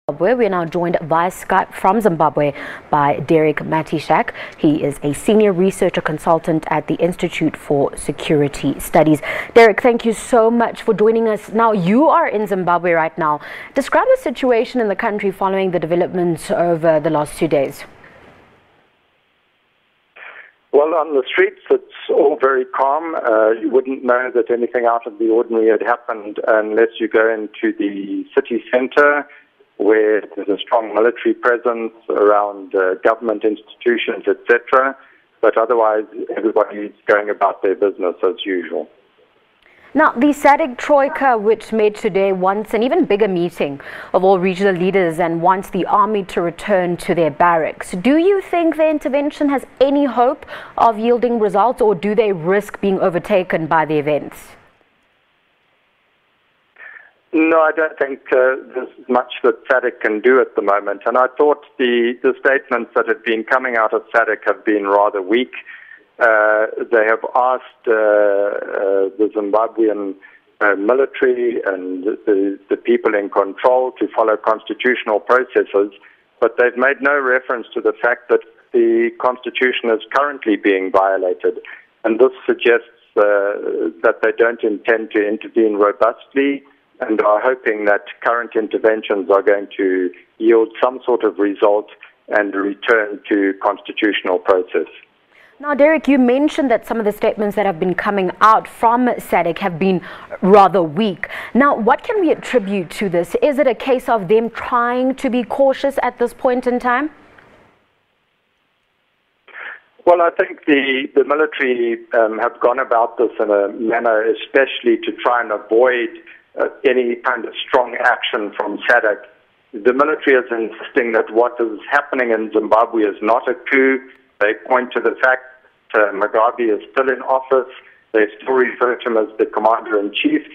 We are now joined via Skype from Zimbabwe by Matyszak. He is a senior researcher consultant at the Institute for Security Studies. Derek, thank you so much for joining us. Now, you are in Zimbabwe right now. Describe the situation in the country following the developments over the last 2 days. Well, on the streets, it's all very calm. You wouldn't know that anything out of the ordinary had happened unless you go into the city centre, where there's a strong military presence around government institutions, etc. But otherwise, everybody's going about their business as usual. Now, the SADC troika, which made today, wants an even bigger meeting of all regional leaders and wants the army to return to their barracks. Do you think their intervention has any hope of yielding results, or do they risk being overtaken by the events? No, I don't think there's much that SADC can do at the moment. And I thought the statements that have been coming out of SADC have been rather weak. They have asked the Zimbabwean military and the people in control to follow constitutional processes, but they've made no reference to the fact that the constitution is currently being violated. And this suggests that they don't intend to intervene robustly, and are hoping that current interventions are going to yield some sort of result and return to constitutional process. Now, Derek, you mentioned that some of the statements that have been coming out from SADC have been rather weak. Now, what can we attribute to this? Is it a case of them trying to be cautious at this point in time? Well, I think the military have gone about this in a manner especially to try and avoid any kind of strong action from SADC. The military is insisting that what is happening in Zimbabwe is not a coup. They point to the fact that Mugabe is still in office. They still refer to him as the commander-in-chief.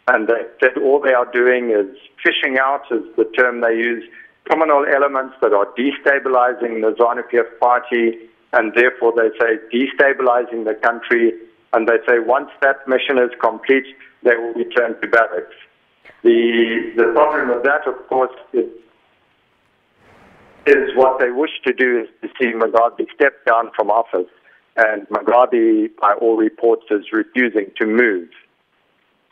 And they said all they are doing is fishing out, is the term they use, criminal elements that are destabilizing the ZANU-PF party, and therefore they say destabilizing the country. And they say once that mission is complete, they will return to barracks. The problem with that, of course, is what they wish to do is to see Mugabe step down from office. And Mugabe, by all reports, is refusing to move.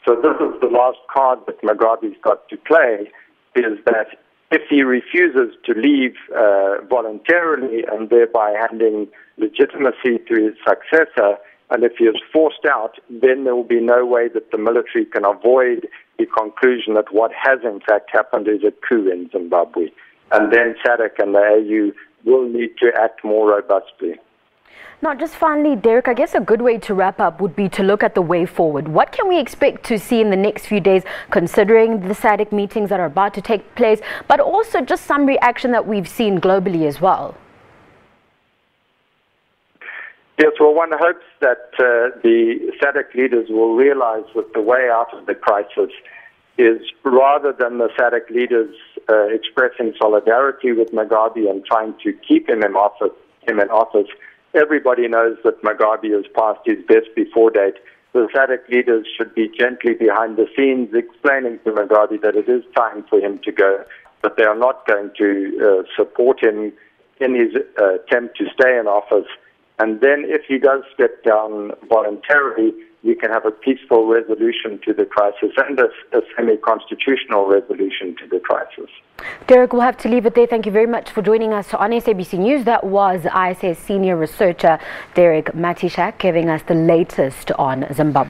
So this is the last card that Mugabe's got to play, is that if he refuses to leave voluntarily and thereby handing legitimacy to his successor, and if he is forced out, then there will be no way that the military can avoid the conclusion that what has in fact happened is a coup in Zimbabwe. And then SADC and the AU will need to act more robustly. Now, just finally, Derek, I guess a good way to wrap up would be to look at the way forward. What can we expect to see in the next few days, considering the SADC meetings that are about to take place, but also just some reaction that we've seen globally as well? Yes, well, one hopes that the SADC leaders will realize that the way out of the crisis is, rather than the SADC leaders expressing solidarity with Mugabe and trying to keep him in office, everybody knows that Mugabe has passed his best before date. The SADC leaders should be gently behind the scenes explaining to Mugabe that it is time for him to go, but they are not going to support him in his attempt to stay in office. And then if he does step down voluntarily, we can have a peaceful resolution to the crisis and a semi-constitutional resolution to the crisis. Derek, we'll have to leave it there. Thank you very much for joining us on SABC News. That was ISS senior researcher Matyszak giving us the latest on Zimbabwe.